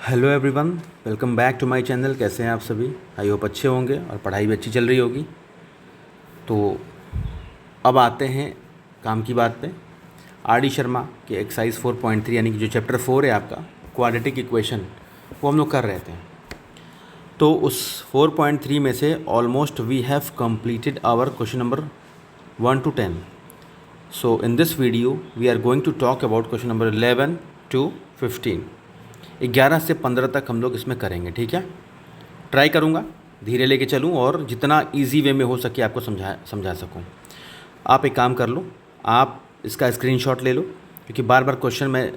Hello everyone, welcome back to my channel. कैसे हैं आप सभी? आई होप अच्छे होंगे और पढ़ाई भी अच्छी चल रही होगी। तो अब आते हैं काम की बात पे। आर डी शर्मा के एक्सरसाइज 4.3 यानी कि जो चैप्टर 4 है आपका क्वाड्रेटिक इक्वेशन, वो हम लोग कर रहे थे। तो उस 4.3 में से almost we have completed our question number 1 to 10। So in this video we are going to talk about question number 11 to 15। 11 से 15 तक हम लोग इसमें करेंगे, ठीक है। ट्राई करूँगा धीरे लेके चलूँ और जितना इजी वे में हो सके आपको समझा सकूँ। आप एक काम कर लो, आप इसका स्क्रीनशॉट ले लो, क्योंकि बार बार क्वेश्चन मैं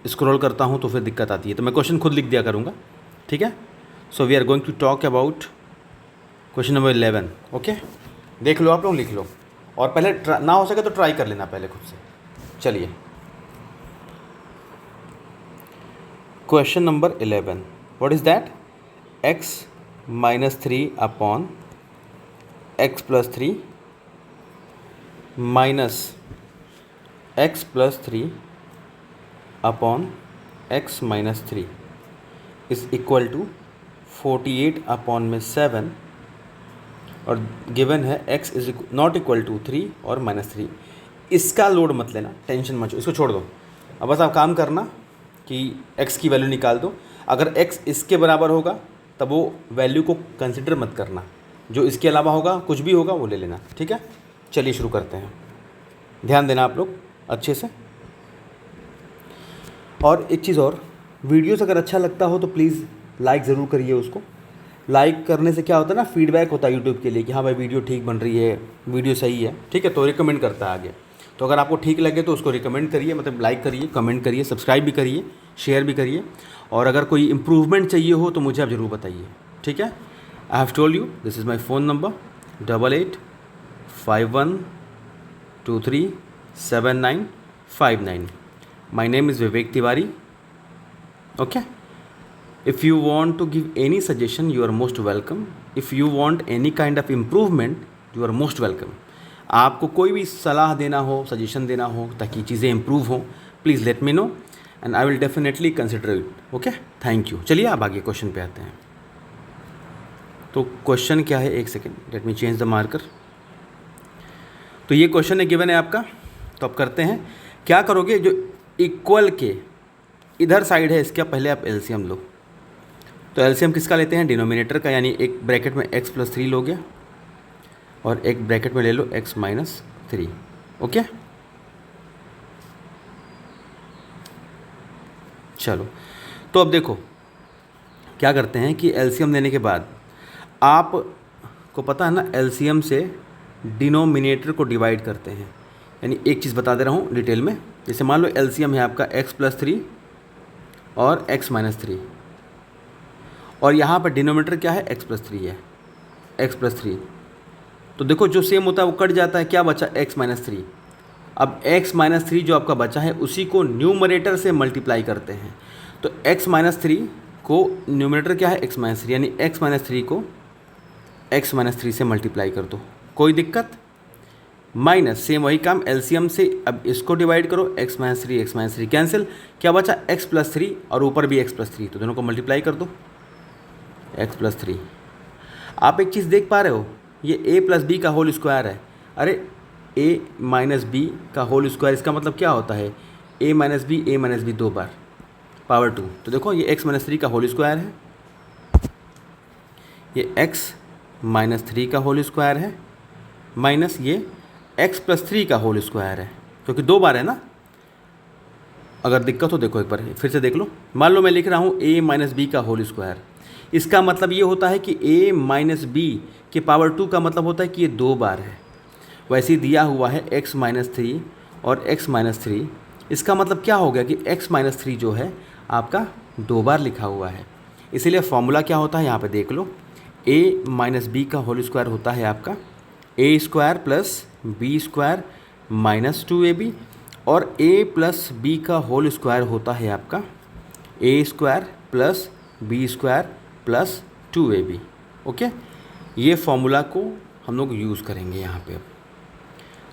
स्क्रॉल करता हूँ तो फिर दिक्कत आती है, तो मैं क्वेश्चन खुद लिख दिया करूँगा, ठीक है। So we are going to talk about question number 11। Okay, देख लो, आप लोग लिख लो और पहले ना हो सके तो ट्राई कर लेना पहले खुद से। चलिए, question number 11, what is that? x minus 3 upon x plus 3 minus x plus 3 upon x minus 3 is equal to 48 upon में 7 और गिवन है x is not equal to 3 और माइनस 3। इसका लोड मत लेना, टेंशन मत, इसको छोड़ दो। अब बस आप काम करना कि x की वैल्यू निकाल दो। अगर x इसके बराबर होगा तब वो वैल्यू को कंसिडर मत करना, जो इसके अलावा होगा कुछ भी होगा वो ले लेना, ठीक है। चलिए शुरू करते हैं, ध्यान देना आप लोग अच्छे से। और एक चीज़ और, वीडियोस अगर अच्छा लगता हो तो प्लीज़ लाइक ज़रूर करिए उसको। लाइक करने से क्या होता है ना, फीडबैक होता है यूट्यूब के लिए कि हाँ भाई वीडियो ठीक बन रही है, वीडियो सही है, ठीक है, तो रिकमेंड करता है आगे। तो अगर आपको ठीक लगे तो उसको रिकमेंड करिए, मतलब लाइक करिए, कमेंट करिए, सब्सक्राइब भी करिए, शेयर भी करिए। और अगर कोई इम्प्रूवमेंट चाहिए हो तो मुझे आप ज़रूर बताइए, ठीक है। I have told you this is my phone number 8851237959। My name is Vivek Tiwari. Okay, if you want to give any suggestion you are most welcome, if you want any kind of improvement you are most welcome। आपको कोई भी सलाह देना हो, suggestion देना हो ताकि चीज़ें इम्प्रूव हों, please let me know and I will definitely consider it. Okay, thank you. चलिए अब आगे क्वेश्चन पे आते हैं। तो क्वेश्चन क्या है, एक second, let me change the marker. तो ये क्वेश्चन है गिवन है आपका, तो अब करते हैं। क्या करोगे, जो इक्वल के इधर साइड है इसका पहले आप एलसीएम लो। तो एलसीएम किसका लेते हैं? डिनोमिनेटर का, यानी एक ब्रैकेट में x प्लस 3 लोगे और एक ब्रैकेट में ले लो x माइनस 3। ओके, चलो। तो अब देखो क्या करते हैं कि एलसीएम लेने के बाद आपको पता है ना, एलसीएम से डिनोमिनेटर को डिवाइड करते हैं। यानी एक चीज़ बता दे रहा हूँ डिटेल में, जैसे मान लो एलसीएम है आपका x प्लस 3 और x माइनस 3, और यहाँ पर डिनोमिनेटर क्या है? x प्लस 3 है, x प्लस 3। तो देखो जो सेम होता है वो कट जाता है, क्या बचा? x minus 3। अब x माइनस 3 जो आपका बचा है उसी को न्यूमरेटर से मल्टीप्लाई करते हैं। तो x माइनस 3 को न्यूमरेटर क्या है? x माइनस 3, यानी x माइनस 3 को x माइनस 3 से मल्टीप्लाई कर दो, कोई दिक्कत? माइनस सेम वही काम एलसीएम से, अब इसको डिवाइड करो, x माइनस 3 कैंसिल, क्या बचा? x प्लस 3 और ऊपर भी x प्लस 3, तो दोनों को मल्टीप्लाई कर दो, x प्लस 3। आप एक चीज़ देख पा रहे हो, ये a प्लस बी का होल स्क्वायर है। अरे a माइनस बी का होल स्क्वायर, इसका मतलब क्या होता है? a माइनस बी दो बार पावर 2। तो देखो ये x माइनस 3 का होल स्क्वायर है, ये x माइनस 3 का होल स्क्वायर है, माइनस ये x प्लस 3 का होल स्क्वायर है, क्योंकि दो बार है ना। अगर दिक्कत हो देखो एक बार फिर से देख लो। मान लो मैं लिख रहा हूँ a माइनस बी का होल स्क्वायर, इसका मतलब ये होता है कि a माइनस बी के पावर 2 का मतलब होता है कि ये दो बार है। वैसे ही दिया हुआ है x माइनस 3 और x माइनस 3, इसका मतलब क्या हो गया कि x माइनस 3 जो है आपका दो बार लिखा हुआ है। इसीलिए फॉर्मूला क्या होता है यहाँ पे देख लो, a माइनस बी का होल स्क्वायर होता है आपका a square plus B square minus 2ab, और a प्लस बी का होल स्क्वायर होता है आपका a square plus B square plus 2ab। Okay, ये फॉर्मूला को हम लोग यूज़ करेंगे यहाँ पे।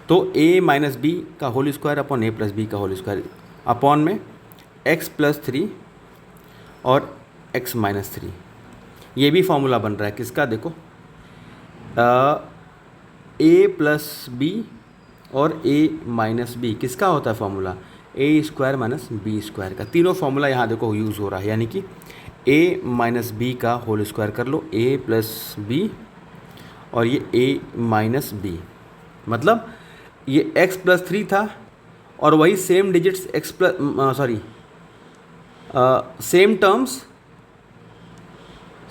तो a माइनस बी का whole square upon a plus B का होल स्क्वायर अपॉन में x प्लस 3 और एक्स माइनस थ्री। ये भी फॉर्मूला बन रहा है किसका, देखो ए प्लस बी और ए माइनस बी किसका होता है फॉर्मूला, ए स्क्वायर माइनस बी स्क्वायर का। तीनों फॉर्मूला यहाँ देखो यूज़ हो रहा है, यानी कि ए माइनस बी का होल स्क्वायर कर लो, ए प्लस बी और ये ए माइनस बी, मतलब ये एक्स प्लस थ्री था और वही same digits x plus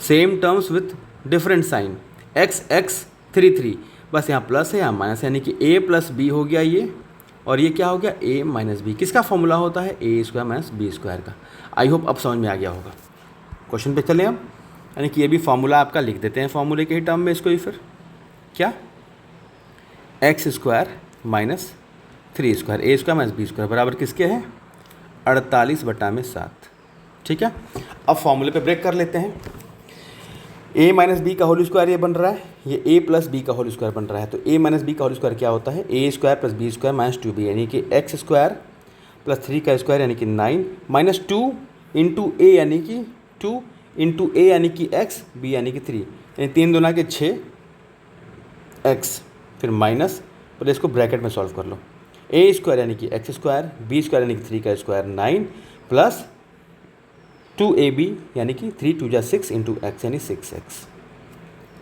same terms with different sign, x x three three, बस यहाँ प्लस है यहाँ माइनस, यानी कि ए प्लस बी हो गया ये, और ये क्या हो गया ए माइनस बी। किसका फॉर्मूला होता है, a square minus b square का। आई होप अब समझ में आ गया होगा। क्वेश्चन पे चलें हम, यानी कि ये भी फॉर्मूला आपका लिख देते हैं फॉर्मूले के ही टर्म में इसको ही, फिर क्या, x square minus three square a square minus b square बराबर किसके हैं, 48/7। ठीक है, अब फॉर्मूले पे ब्रेक कर लेते हैं। ए माइनस बी का होल स्क्वायर ये बन रहा है, ये ए प्लस बी का होल स्क्वायर बन रहा है, तो ए माइनस बी का होल स्क्वायर क्या होता है, a square plus B square minus 2b, यानी कि एक्स स्क्वायर प्लस 3 का स्क्वायर यानी कि 9 माइनस 2 इंटू ए यानी कि 2 इंटू ए यानी कि एक्स, बी यानी कि 3, यानी 3 दूना के 6 एक्स, फिर माइनस, पहले इसको ब्रैकेट में सॉल्व कर लो, ए स्क्वायर यानी कि एक्स स्क्वायर, बी स्क्वायर यानी कि 3 का स्क्वायर 9 प्लस 2ab यानी कि 3 2 जा 6 इंटू एक्स यानी 6x।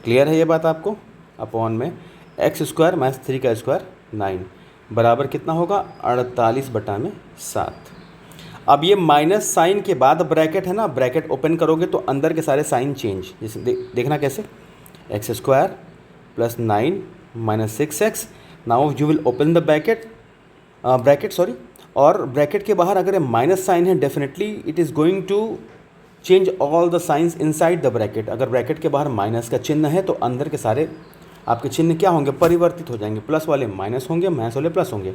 क्लियर है ये बात आपको, अपॉन में एक्स स्क्वायर माइनस 3 का स्क्वायर 9 बराबर कितना होगा, 48/7। अब ये माइनस साइन के बाद ब्रैकेट है ना, ब्रैकेट ओपन करोगे तो अंदर के सारे साइन चेंज, जैसे देखना कैसे, x square plus 9 minus 6x, now you will open the bracket और ब्रैकेट के बाहर अगर माइनस साइन है definitely it is going to change all the signs inside the bracket. अगर ब्रैकेट के बाहर माइनस का चिन्ह है तो अंदर के सारे आपके चिन्ह क्या होंगे, परिवर्तित हो जाएंगे, प्लस वाले माइनस होंगे, माइनस वाले प्लस होंगे।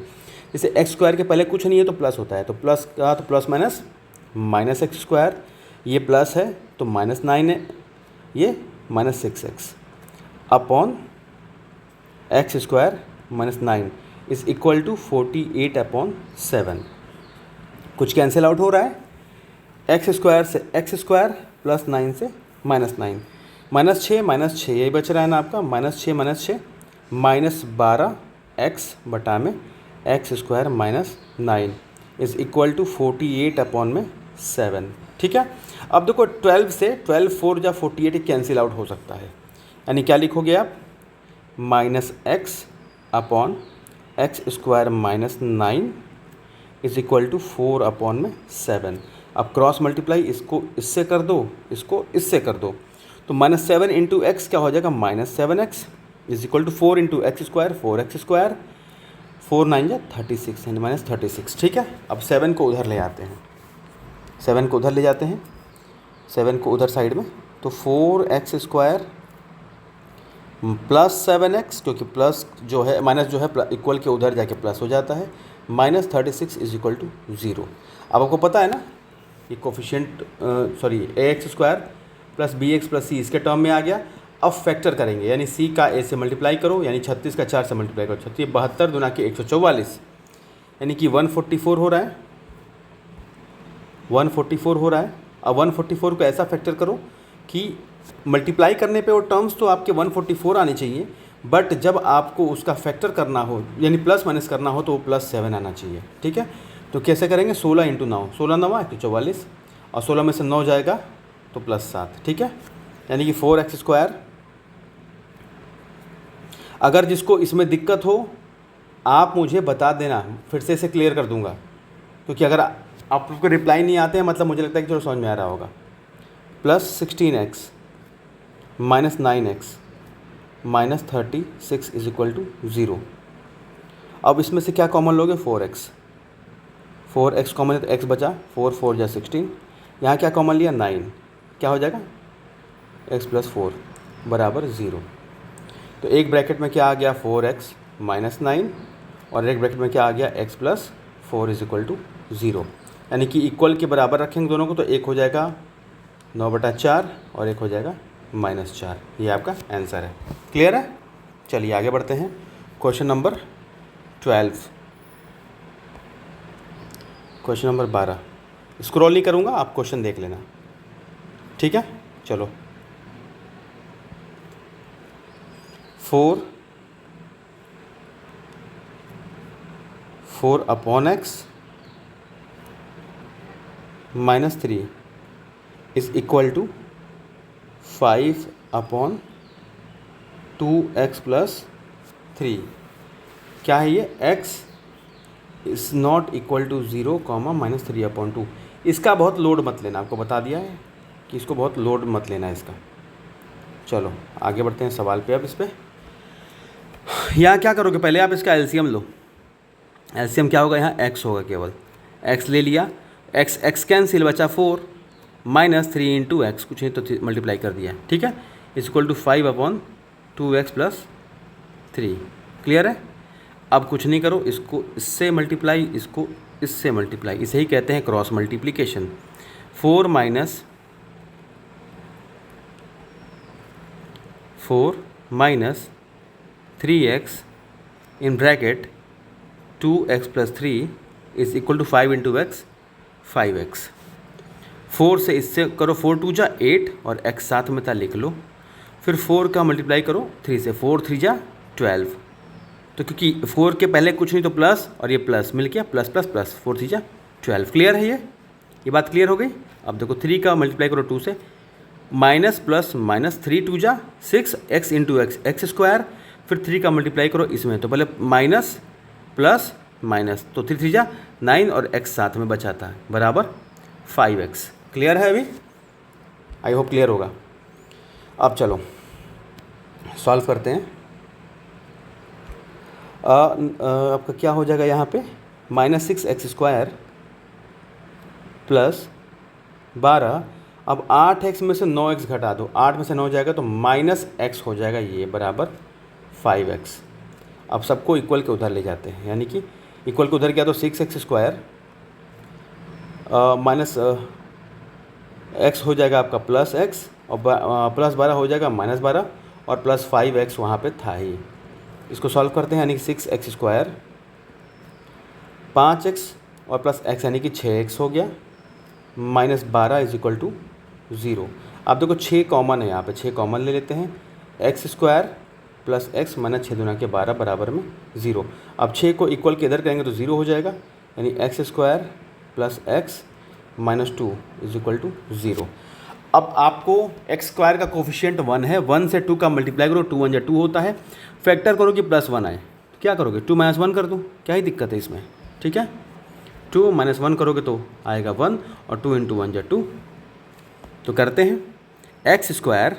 जैसे एक्स स्क्वायर के पहले कुछ नहीं है तो प्लस होता है, तो प्लस का तो plus minus minus x square, ये प्लस है तो माइनस 9 है, ये minus 6x upon x square minus 9 is equal to 48/7। कुछ कैंसिल आउट हो रहा है, एक्स स्क्वायर से एक्स स्क्वायर प्लस 9 से माइनस 9, माइनस 6 यही बच रहा है ना आपका, -6 -12 एक्स बटा में x square minus 9 is equal to 48/7। ठीक है, अब देखो 12 से 12 4 जा 48 कैंसिल आउट हो सकता है, यानी क्या लिखोगे आप, minus x upon x square minus 9 is equal to 4/7। अब क्रॉस मल्टीप्लाई इसको इससे कर दो, इसको इससे कर दो, तो -7 इंटू एक्स क्या हो जाएगा, -7x is equal to 4 into x square 4x square, 4 9 जा 36 यानी -36। ठीक है, अब 7 को उधर ले आते हैं, 7 को उधर ले जाते हैं, 7 को उधर साइड में, तो 4x स्क्वायर प्लस 7x, क्योंकि प्लस जो है माइनस जो है इक्वल के उधर जाके प्लस हो जाता है, -36 इज इक्वल टू 0। अब आपको पता है ना ये coefficient ax square plus bx plus c इसके टर्म में आ गया। अब फैक्टर करेंगे, यानी c का a से मल्टीप्लाई करो, यानी 36 का 4 से मल्टीप्लाई करो, 36 72 दूना के 144 यानी कि 144 हो रहा है, 144 हो रहा है। अब 144 को ऐसा फैक्टर करो कि मल्टीप्लाई करने पे वो टर्म्स तो आपके 144 आने चाहिए, बट जब आपको उसका फैक्टर करना हो यानी प्लस माइनस करना हो तो वो +7 आना चाहिए। ठीक है, तो कैसे करेंगे, 16 इंटू 9, 16 9 144 और 16 में से 9 जाएगा तो +7। ठीक है, यानी कि 4x स्क्वायर। अगर जिसको इसमें दिक्कत हो आप मुझे बता देना, फिर से इसे क्लियर कर दूंगा, क्योंकि अगर आप लोग को रिप्लाई नहीं आते हैं मतलब मुझे लगता है कि चलो समझ में आ रहा होगा। +16x minus 9x minus 36 is equal to 0। अब इसमें से क्या कॉमन लोगे, 4x कॉमन है तो x बचा, 4 4 जा 16, यहाँ क्या कॉमन लिया 9, क्या हो जाएगा x + 4 बराबर 0। तो एक ब्रैकेट में क्या आ गया 4x माइनस 9 और एक ब्रैकेट में क्या आ गया x + 4 इज इक्वल टू 0, यानी कि इक्वल के बराबर रखेंगे दोनों को, तो एक हो जाएगा 9/4 और एक हो जाएगा -4। ये आपका आंसर है। क्लियर है, चलिए आगे बढ़ते हैं। Question number 12, question number 12 scroll नहीं करूँगा, आप क्वेश्चन देख लेना। ठीक है, चलो 4 upon x minus 3 is equal to 5 upon 2x plus 3। क्या है ये? x is not equal to 0 comma minus 3 upon 2। इसका बहुत लोड मत लेना, आपको बता दिया है कि इसको बहुत लोड मत लेना है इसका। चलो आगे बढ़ते हैं सवाल पे। अब इस पर यहाँ क्या करोगे, पहले आप इसका एलसीएम लो। एलसीएम क्या होगा? यहाँ x होगा, केवल x ले लिया, x कैंसिल, बचा 4 माइनस 3 इंटू एक्स, कुछ नहीं तो मल्टीप्लाई कर दिया, ठीक है, is equal to 5 upon 2x plus 3। Clear है? अब कुछ नहीं करो, इसको इससे मल्टीप्लाई, इसको इससे मल्टीप्लाई, इसे ही कहते हैं cross multiplication. 4 minus 3x in bracket 2x plus 3 is equal to 5 into x, 5x। 4 से इससे करो, 4 2 जा 8 और x साथ में था, लिख लो। फिर 4 का मल्टीप्लाई करो 3 से, 4 3 जा 12। तो क्योंकि 4 के पहले कुछ नहीं तो प्लस, और ये प्लस मिल गया, प्लस प्लस प्लस, 4 3 जा 12। क्लियर है? ये बात क्लियर हो गई। अब देखो 3 का मल्टीप्लाई करो 2 से, माइनस प्लस माइनस, 3 2 जा 6 x इंटू एक्स स्क्वायर। फिर 3 का मल्टीप्लाई करो इसमें, तो पहले माइनस प्लस माइनस, तो 3 3 जा 9 और x साथ में बचाता है, बराबर 5x। क्लियर है? अभी आई होप क्लियर होगा। अब चलो सॉल्व करते हैं। आपका क्या हो जाएगा यहाँ पे? Minus 6x square plus 12। अब 8x में से 9x घटा दो, 8 में से 9 जाएगा तो माइनस x हो जाएगा, ये बराबर 5x। अब सबको इक्वल के उधर ले जाते हैं, यानी कि इक्वल के उधर गया तो 6x स्क्वायर माइनस x हो जाएगा आपका प्लस x, और प्लस 12 हो जाएगा माइनस 12, और प्लस 5x वहाँ पे था ही। इसको सॉल्व करते हैं, यानी कि 6x स्क्वायर 5x और प्लस x यानी कि 6x हो गया, माइनस 12 इज इक्वल टू 0। अब देखो 6 कॉमन है, यहाँ पे 6 कॉमन ले लेते हैं। X square plus x minus 6 दूना के 12 बराबर में 0। अब 6 को इक्वल के इधर करेंगे तो 0 हो जाएगा, यानी x square plus x minus 2 is equal to 0। अब आपको एक्स स्क्वायर का कोफिशिएंट 1 है, 1 से 2 का मल्टीप्लाई करो, 2 1 जा 2 होता है। फैक्टर करो कि प्लस 1 आए, तो क्या करोगे? 2 माइनस 1 कर दूँ, क्या ही दिक्कत है इसमें, ठीक है। 2 माइनस 1 करोगे तो आएगा 1, और 2 इंटू 1 जा 2। तो करते हैं, x square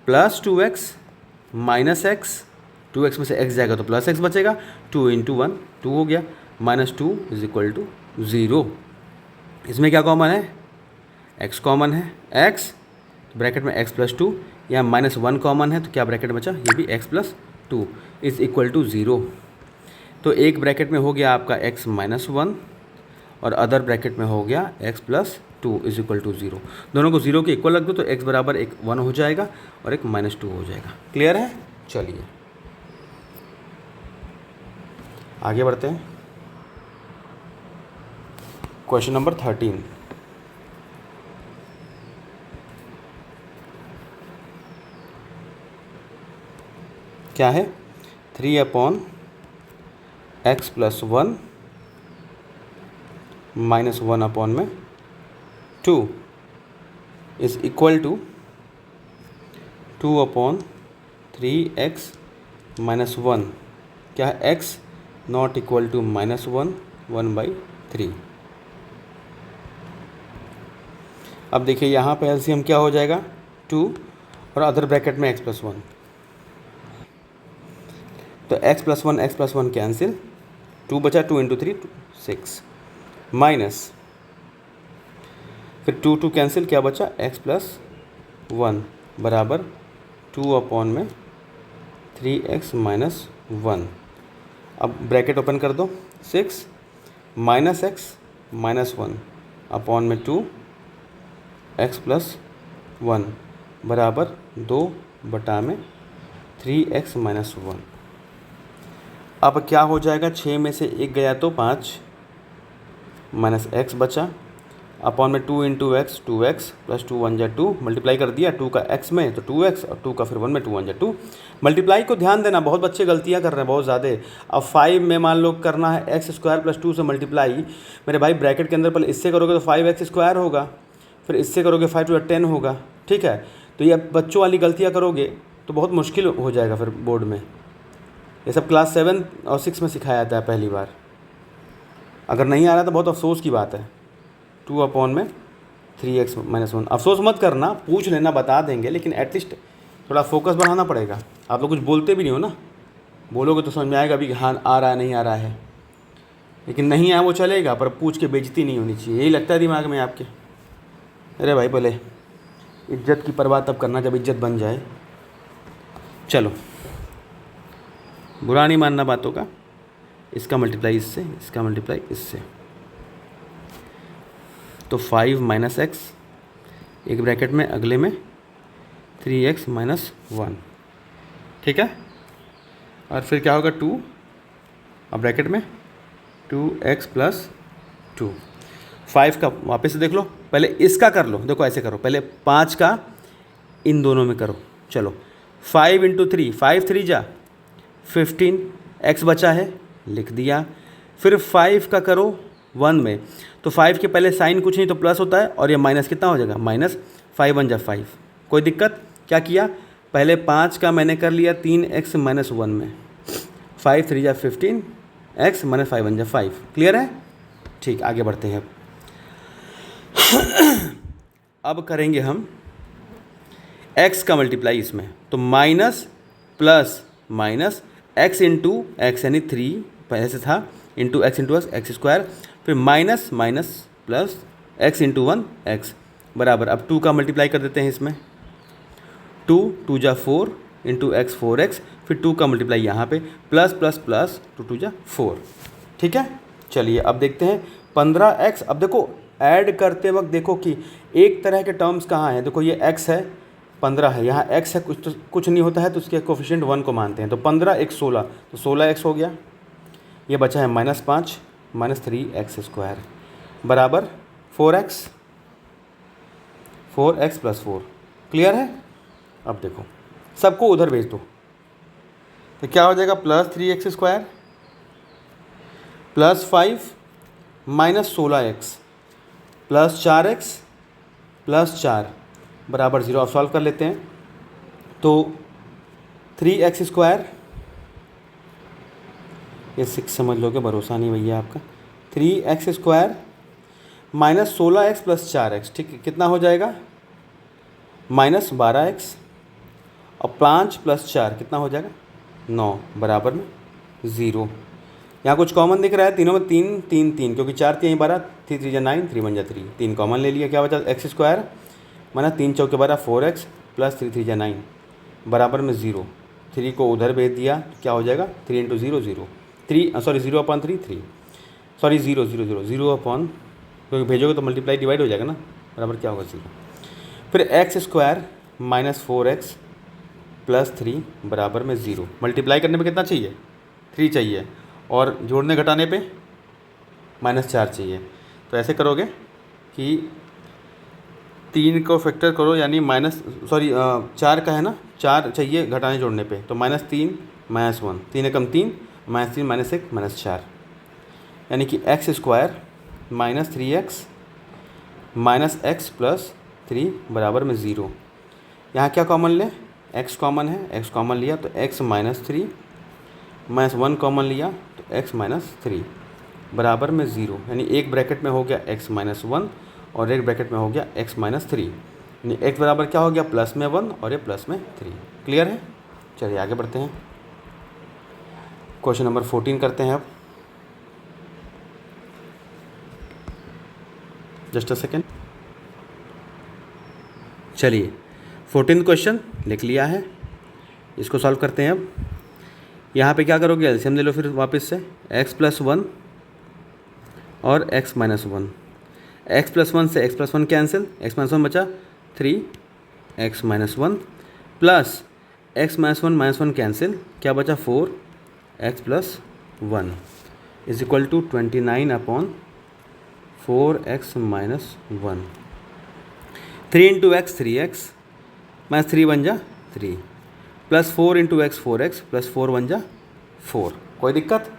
plus 2x minus x, 2x में से x जाएगा तो प्लस x बचेगा, 2 इंटू 1 2 हो गया, माइनस 2 इज इक्वल टू 0। इसमें क्या कॉमन है? x कॉमन है, x ब्रैकेट में x प्लस 2, यहाँ माइनस 1 कॉमन है, तो क्या ब्रैकेट बचा? ये भी x plus 2 is equal to 0। तो एक ब्रैकेट में हो गया आपका x माइनस 1, और अदर ब्रैकेट में हो गया x plus 2 is equal to 0। दोनों को 0 के इक्वल रख दो तो x बराबर एक 1 हो जाएगा और एक माइनस 2 हो जाएगा। क्लियर है? चलिए आगे बढ़ते हैं। Question number 13। क्या है? 3 upon x plus 1 minus 1 upon में 2 is equal to 2 upon 3x minus 1। क्या है? x not equal to minus 1, 1/3। अब देखिए यहाँ पे एलसीएम क्या हो जाएगा? 2 और अदर ब्रैकेट में x प्लस 1, तो x प्लस 1 कैंसिल, 2 बचा, 2 इंटू 3 6, माइनस फिर 2 2 कैंसिल, क्या बचा? x प्लस 1 बराबर 2 अपॉन में 3x माइनस 1। अब ब्रैकेट ओपन कर दो, 6 माइनस x माइनस 1 अपॉन में 2 x प्लस 1 बराबर 2 बटा में 3x माइनस 1। अब क्या हो जाएगा? 6 में से 1 गया तो 5 माइनस x बचा, अपॉन में 2 इंटू एक्स, 2x प्लस 2 1 जा 2, मल्टीप्लाई कर दिया 2 का x में तो 2x और 2 का फिर 1 में 2 1 जा 2। मल्टीप्लाई को ध्यान देना, बहुत बच्चे गलतियां कर रहे हैं बहुत ज़्यादा। अब 5 में मान लो करना है एक्स स्क्वायर प्लस 2 से मल्टीप्लाई, मेरे भाई ब्रैकेट के अंदर पहले इससे करोगे तो 5x स्क्वायर होगा, फिर इससे करोगे 5 टू 10 होगा, ठीक है। तो ये बच्चों वाली गलतियाँ करोगे तो बहुत मुश्किल हो जाएगा फिर बोर्ड में। ये सब क्लास 7 और 6 में सिखाया जाता है पहली बार। अगर नहीं आ रहा तो बहुत अफसोस की बात है। 2 अपॉन में 3x माइनस 1, अफसोस मत करना, पूछ लेना बता देंगे, लेकिन एटलीस्ट थोड़ा फोकस बढ़ाना पड़ेगा। आप लोग कुछ बोलते भी नहीं हो ना, बोलोगे तो समझ में आएगा भी कि हाँ आ रहा है नहीं आ रहा है, लेकिन नहीं आया वो चलेगा, पर पूछ के बेइज्जती नहीं होनी चाहिए, यही लगता है दिमाग में आपके। अरे भाई पहले इज्जत की परवाह तब करना जब इज्जत बन जाए। चलो, बुरा नहीं मानना बातों का। इसका मल्टीप्लाई इससे, इसका मल्टीप्लाई इससे, तो 5 माइनस एक्स, एक ब्रैकेट में अगले में 3x माइनस 1, ठीक है। और फिर क्या होगा 2, अब ब्रैकेट में 2x प्लस 2। 5 का वापस से देख लो, पहले इसका कर लो, देखो ऐसे करो, पहले 5 का इन दोनों में करो। चलो 5 इंटू 3, 5 3 जा 15, x बचा है लिख दिया। फिर 5 का करो 1 में, तो 5 के पहले साइन कुछ नहीं तो प्लस होता है, और ये माइनस कितना हो जाएगा, माइनस 5 1 जा 5। कोई दिक्कत? क्या किया, पहले 5 का मैंने कर लिया 3x माइनस 1 में, 5 3 जा 15, x माइनस 5 1 जा 5। क्लियर है? ठीक, आगे बढ़ते हैं। अब करेंगे हम x का मल्टीप्लाई इसमें, तो minus plus minus x into x यानी 3 पहले से था, into x into x square, फिर minus minus plus x into 1 x बराबर, अब 2 का मल्टीप्लाई कर देते हैं इसमें, 2 2 जा 4 इंटू एक्स 4x, फिर 2 का मल्टीप्लाई यहाँ पे प्लस प्लस प्लस 2 2 जा 4, ठीक है। चलिए अब देखते हैं 15x। अब देखो ऐड करते वक्त देखो कि एक तरह के टर्म्स कहाँ हैं, देखो ये x है 15 है, यहाँ x है, कुछ नहीं होता है तो उसके कोफिशिएंट 1 को मानते हैं, तो 15 1 16, तो 16x हो गया। ये बचा है -5 माइनस 3x स्क्वायर बराबर 4x प्लस 4। क्लियर है? अब देखो सबको उधर भेज दो, तो क्या हो जाएगा, plus 3x square plus 5 minus 16x plus 4x plus 4 बराबर 0। अब सॉल्व कर लेते हैं, तो 3x स्क्वायर, ये 6 समझ लोगे, भरोसा नहीं भैया आपका, 3x square minus 16x plus 4x, ठीक है, कितना हो जाएगा, माइनस 12x, और 5 प्लस 4 कितना हो जाएगा, 9 बराबर में 0। यहाँ कुछ कॉमन दिख रहा है, तीनों में 3 3 3, क्योंकि 4 3 12, 3 3 जा 9, 3 1 जा 3, 3 कॉमन ले लिया, क्या बचा एक्स स्क्वायर माना 3 चौके 12 4x प्लस 3 3 जा 9 बराबर में 0। 3 को उधर भेज दिया तो क्या हो जाएगा, 3 into 0 0, 3 sorry 0 upon 3 3, sorry 0 0 0 0 upon, क्योंकि भेजोगे तो मल्टीप्लाई डिवाइड हो जाएगा ना, बराबर क्या होगा 0। फिर x square minus 4x plus 3 बराबर में 0। मल्टीप्लाई करने पे कितना चाहिए, 3 चाहिए, और जोड़ने घटाने पे -4 चाहिए। तो ऐसे करोगे कि 3 को फैक्टर करो, यानी -4 का है ना, 4 चाहिए घटाने जोड़ने पे, तो -3 -1, 3 एकम 3, -3 -1 -4, यानी कि x square minus 3x minus x plus 3 बराबर में 0। यहाँ क्या कॉमन लें, x कॉमन है, x कॉमन लिया तो x माइनस 3 माइनस 1 कॉमन लिया तो x माइनस 3 बराबर में 0, यानी एक ब्रैकेट में हो गया x माइनस 1 और एक ब्रैकेट में हो गया x माइनस 3, यानी x बराबर क्या हो गया, प्लस में 1 और ये प्लस में 3। क्लियर है? चलिए आगे बढ़ते हैं, क्वेश्चन नंबर 14 करते हैं अब। जस्ट अ सेकेंड, चलिए 14 क्वेश्चन लिख लिया है, इसको सॉल्व करते हैं अब। यहाँ पे क्या करोगे, एलसीएम ले लो फिर वापस से, x प्लस 1 और x माइनस 1, x प्लस 1 से x plus 1 cancel, x minus 1 बचा 3x minus 1 plus x minus 1 cancel, क्या बचा 4x plus 1 is equal to 29 upon 4x minus 1, 3 into x 3x minus 3 बन जा 3, plus 4 into x 4x plus 4 बन जा 4। कोई दिक्कत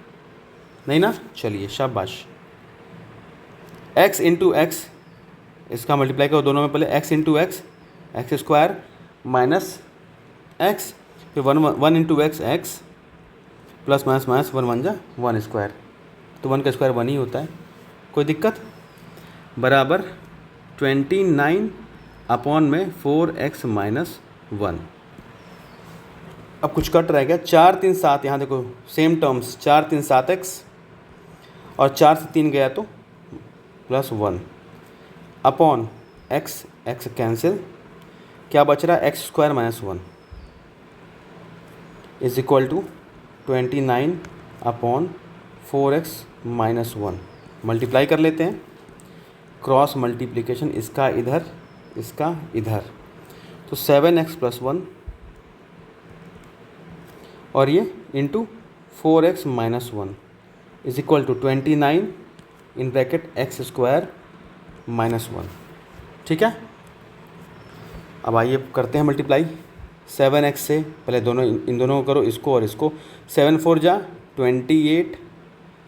नहीं ना? चलिए शाबाश। x इंटू एक्स, इसका मल्टीप्लाई करो दोनों में, पहले x into x x square minus x, फिर 1 into x x plus minus minus 1 बन जा 1 स्क्वायर, तो 1 का स्क्वायर 1 ही होता है। कोई दिक्कत? बराबर 29 अपॉन में 4x माइनस 1। अब कुछ कट रह गया, 4 3 7, यहाँ देखो सेम टर्म्स, 4 3 7x और 4 से 3 गया तो plus 1 upon x, x cancel, क्या बच रहा है x square minus 1 is equal to 29 upon 4x minus 1। Multiply कर लेते हैं, क्रॉस मल्टीप्लिकेशन, इसका इधर इसका इधर, तो 7x प्लस 1 और ये into 4x minus 1 is equal to 29 in bracket x square minus 1। ठीक है, अब आइए करते हैं मल्टीप्लाई। 7x से पहले दोनों इन दोनों को करो, इसको और इसको, 7 4 जा 28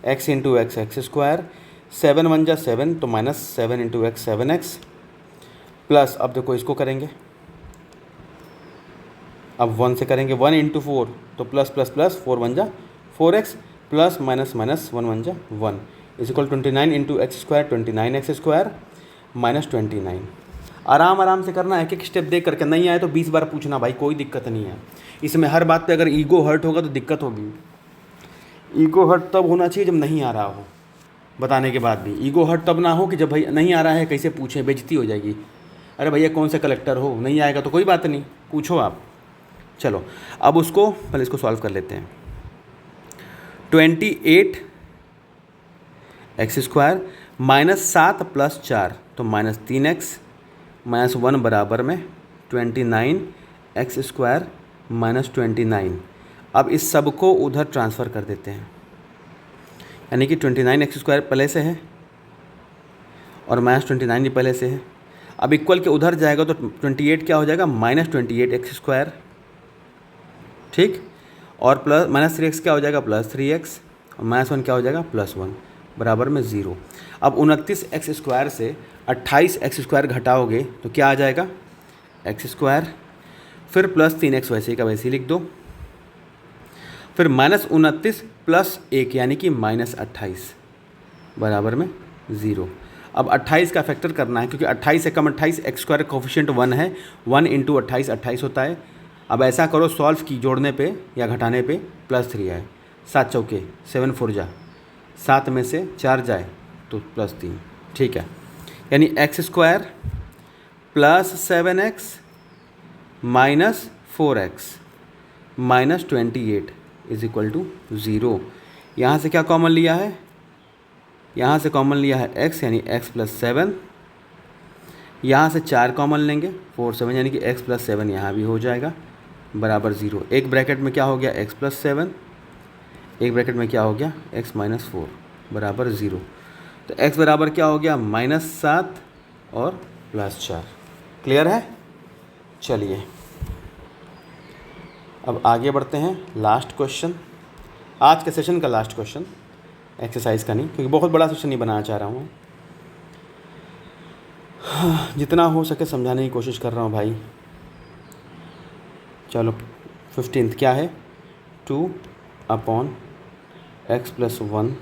x into x x square, 7 1 जा 7 तो minus 7 into x 7x plus, अब देखो इसको करेंगे, अब 1 से करेंगे, 1 इंटू 4 तो प्लस प्लस प्लस 4 1 जा 4x प्लस माइनस माइनस 1 1 जा 1 is equal 29 into x square 29 x square minus 29। आराम आराम से करना, एक एक स्टेप देख करके, नहीं आए तो 20 बार पूछना भाई, कोई दिक्कत नहीं है। इसमें हर बात पे अगर ईगो हर्ट होगा तो दिक्कत होगी। ईगो हर्ट तब होना चाहिए जब नहीं आ रहा हो, बताने के बाद भी। ईगो हर्ट तब ना हो कि जब भाई नहीं आ रहा है कैसे पूछें, बेइज्जती हो जाएगी। अरे भैया कौन से कलेक्टर हो, नहीं आएगा तो कोई बात नहीं, पूछो आप। चलो अब उसको पहले इसको सॉल्व कर लेते हैं। 28 एक्स स्क्वायर माइनस 7 प्लस 4 तो माइनस 3x माइनस 1 बराबर में 29 एक्स स्क्वायर माइनस 29। अब इस सब को उधर ट्रांसफ़र कर देते हैं, यानी कि 29 एक्स स्क्वायर पहले से है और माइनस 29 भी पहले से है। अब इक्वल के उधर जाएगा तो 28 क्या हो जाएगा, माइनस 28 एक्स स्क्वायर, ठीक, और प्लस माइनस 3x क्या हो जाएगा, प्लस 3x, और माइनस 1 क्या हो जाएगा, प्लस 1 बराबर में 0। अब 29 एक्स स्क्वायर से 28 एक्स स्क्वायर घटाओगे तो क्या आ जाएगा, एक्स स्क्वायर, फिर प्लस 3x वैसे ही का वैसे ही लिख दो, फिर माइनस 29 प्लस 1 यानी कि माइनस 28 बराबर में 0। अब 28 का फैक्टर करना है, क्योंकि 28 से कम 28, एक्स स्क्वायर कोफिशिएंट 1 है, 1 इंटू 28 28 होता है। अब ऐसा करो, सॉल्व की जोड़ने पे या घटाने पे प्लस 3 आए, 7 चौके 7 4 जा, 7 में से 4 जाए तो प्लस 3, ठीक है। यानी x square plus 7x minus 4x minus 28 is equal to 0। यहाँ से क्या कॉमन लिया है, यहाँ से कॉमन लिया है x यानी x प्लस 7, यहाँ से 4 कॉमन लेंगे 4 7 यानी कि x प्लस 7 यहाँ भी हो जाएगा बराबर 0। एक ब्रैकेट में क्या हो गया, x प्लस 7, एक ब्रैकेट में क्या हो गया, x माइनस 4 बराबर 0। तो x बराबर क्या हो गया, माइनस 7 और प्लस 4। क्लियर है? चलिए अब आगे बढ़ते हैं। लास्ट क्वेश्चन, आज के सेशन का लास्ट क्वेश्चन, एक्सरसाइज का नहीं, क्योंकि बहुत बड़ा सेशन नहीं बनाना चाह रहा हूँ। जितना हो सके समझाने की कोशिश कर रहा हूँ भाई। चलो 15th क्या है, 2 अपॉन एक्स प्लस 1।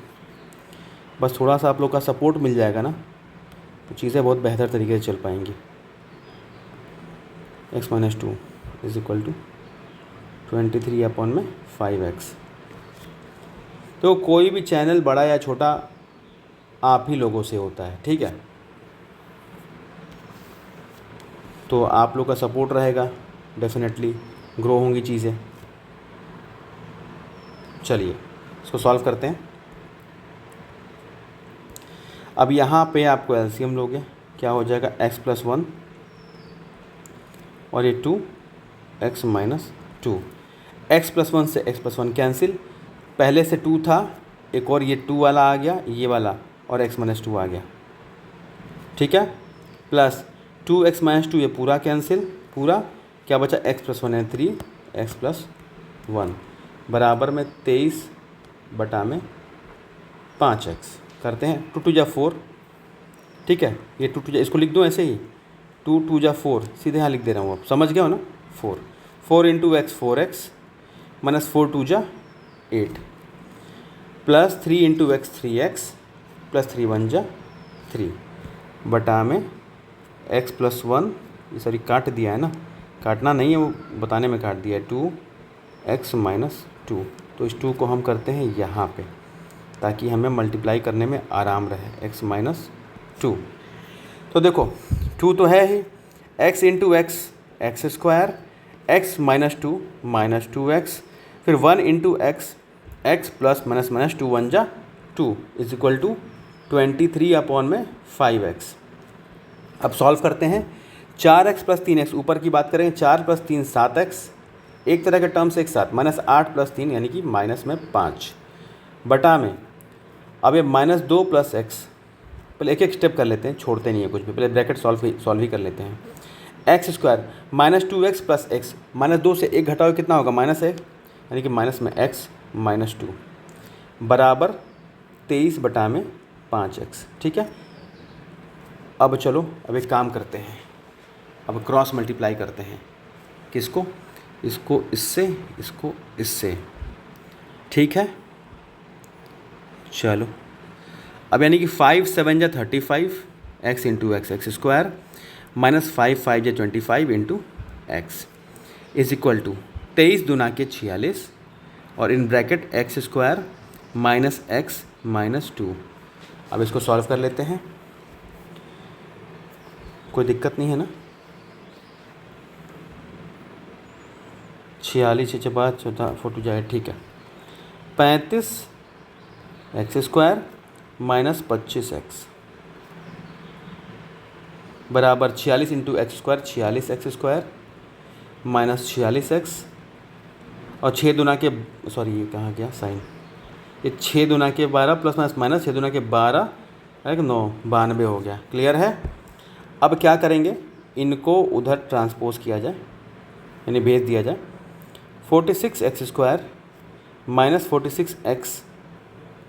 बस थोड़ा सा आप लोग का सपोर्ट मिल जाएगा ना, तो चीज़ें बहुत बेहतर तरीके से चल पाएंगी। x minus 2 is equal to 23 upon में 5x। तो कोई भी चैनल बड़ा या छोटा आप ही लोगों से होता है, ठीक है। तो आप लोग का सपोर्ट रहेगा, डेफिनेटली ग्रो होंगी चीज़ें। चलिए इसको सॉल्व करते हैं। अब यहाँ पे आपको एलसीएम लोगे, क्या हो जाएगा, x प्लस 1 और ये 2 x माइनस 2। x प्लस 1 से x प्लस 1 कैंसिल, पहले से 2 था, एक और ये 2 वाला आ गया, ये वाला, और x माइनस 2 आ गया। ठीक है, प्लस 2x माइनस 2 ये पूरा कैंसिल, पूरा क्या बचा x प्लस 1 है 3 x प्लस 1 बराबर में 23/5x करते हैं। 2 2 जा 4, ठीक है, ये 2 2 जा, इसको लिख दूँ ऐसे ही 2 2 जा 4, सीधे यहाँ लिख दे रहा हूँ, आप समझ गए हो ना। 4 इंटू एक्स 4x माइनस 4 2 जा 8 plus 3 into x 3x plus 3 1 जा 3 बटा में x प्लस 1, ये सॉरी काट दिया है ना, काटना नहीं है वो बताने में काट दिया है, 2x माइनस 2। तो इस 2 को हम करते हैं यहाँ पे ताकि हमें मल्टीप्लाई करने में आराम रहे, x माइनस 2। तो देखो 2 तो है ही, x into x x square, x minus 2 minus 2x, फिर 1 into x x plus minus minus 2 1 जा 2 इज इक्वल टू 23/5x। अब सॉल्व करते हैं। 4x प्लस 3x, ऊपर की बात करें 4 प्लस 3 7x, एक तरह के टर्म्स एक साथ, माइनस 8 प्लस 3 यानी कि माइनस में 5 बटा में, अब ये माइनस 2 प्लस x, पहले एक एक स्टेप कर लेते हैं, छोड़ते नहीं है कुछ भी, पहले ब्रैकेट सॉल्व ही कर लेते हैं। X square minus 2x plus x, minus 2 से 1 घटाओ कितना होगा माइनस 1, यानी कि माइनस में x माइनस 2 बराबर 23/5x। ठीक है, अब चलो अब एक काम करते हैं, अब क्रॉस मल्टीप्लाई करते हैं, किसको, इसको इससे, इसको इससे, ठीक है। चलो अब यानी कि 5 7 जा 35 x into x x square minus 5 5 जा 25 into x is equal to 23 दूना के 46 और in bracket x square minus x minus 2। अब इसको सॉल्व कर लेते हैं, कोई दिक्कत नहीं है ना। 46 6 5 14 4 जाए, ठीक है। 35 एक्स स्क्वायर माइनस 25x बराबर 46 into x square 46 x square minus 46x और 6 दूना के, सॉरी ये कहाँ गया साइन, ये 6 दूना के 12 प्लस माइनस माइनस 6 दूना के 12 9 92 हो गया। क्लियर है। अब क्या करेंगे, इनको उधर ट्रांसपोज किया जाए यानी भेज दिया जाए। 46 x square minus 46x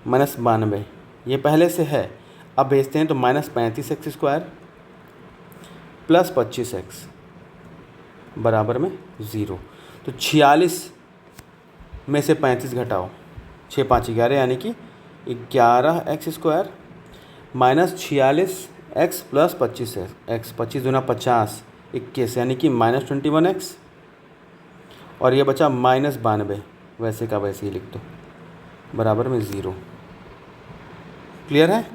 minus 92 ये पहले से है, अब भेजते हैं तो minus 35 x square plus 25x बराबर में 0। तो 46 में से 35 घटाओ, 6 5 11 यानी कि 11 x square minus 46 x plus 25 x, 25 दूना 50 21 यानी कि माइनस 21x और ये बचा माइनस 92, वैसे का वैसे ही लिख दो बराबर में 0। क्लियर है।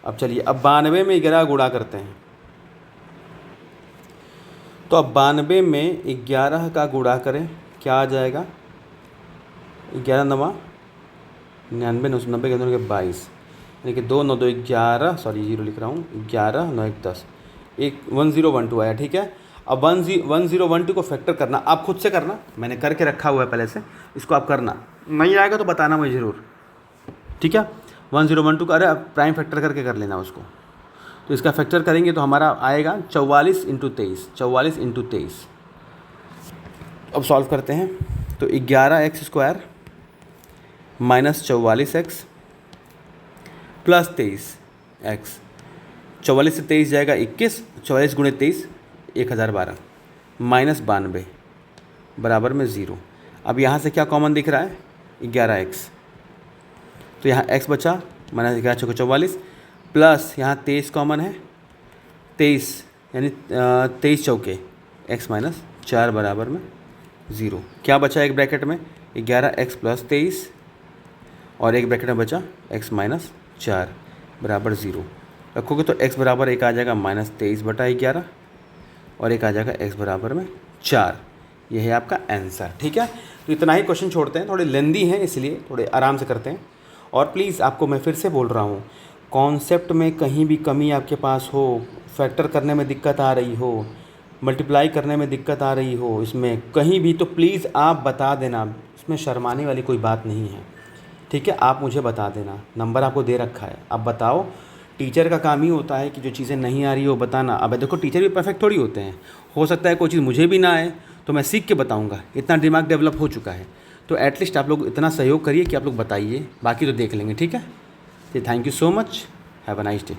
अब चलिए अब 92 में 11 गुणा करते हैं, तो अब 92 में 11 का गुणा करें, क्या आ जाएगा, 11 9 99 990 के दोनों के 22 यानी कि 2 9 2 11, सॉरी 0 लिख रहा हूँ, 11 9 1 10, एक 1012 आया। ठीक है, अब 1012 को फैक्टर करना, आप खुद से करना, मैंने करके रखा हुआ है पहले से, इसको आप करना, नहीं आएगा तो बताना मुझे ज़रूर। ठीक है, 1012 को, अरे अब प्राइम फैक्टर करके कर लेना उसको, तो इसका फैक्टर करेंगे तो हमारा आएगा 44 इंटू 23, 44 इंटू 23। अब सॉल्व करते हैं, तो 11 x square minus 44x plus 23x, 44 से 23 जाएगा 21, 44 गुणे 23 1012 माइनस 92 बराबर में 0। अब यहाँ से क्या कॉमन दिख रहा है, 11x, तो यहाँ x बचा, माइनस 11 चौके 44 प्लस यहाँ 23 कॉमन है, 23 यानी 23 चौके x माइनस 4 बराबर में 0। क्या बचा एक ब्रैकेट में, 11x प्लस 23 और एक ब्रैकेट में बचा x माइनस 4 बराबर 0। रखोगे तो x बराबर एक आ जाएगा माइनस 23/11 और एक आ जाएगा x बराबर में 4। यह है आपका आंसर। ठीक है, तो इतना ही क्वेश्चन छोड़ते हैं, थोड़े लेंदी हैं इसलिए थोड़े आराम से करते हैं। और प्लीज़ आपको मैं फिर से बोल रहा हूँ, कॉन्सेप्ट में कहीं भी कमी आपके पास हो, फैक्टर करने में दिक्कत आ रही हो, मल्टीप्लाई करने में दिक्कत आ रही हो, इसमें कहीं भी, तो प्लीज़ आप बता देना, इसमें शर्माने वाली कोई बात नहीं है। ठीक है, आप मुझे बता देना, नंबर आपको दे रखा है, आप बताओ, टीचर का काम ही होता है कि जो चीज़ें नहीं आ रही है वो बताना। अब देखो टीचर भी परफेक्ट थोड़ी होते हैं, हो सकता है कोई चीज़ मुझे भी ना आए तो मैं सीख के बताऊँगा, इतना दिमाग डेवलप हो चुका है। तो एटलीस्ट आप लोग इतना सहयोग करिए कि आप लोग बताइए, बाकी तो देख लेंगे, ठीक है। Thank you so much, have a nice day.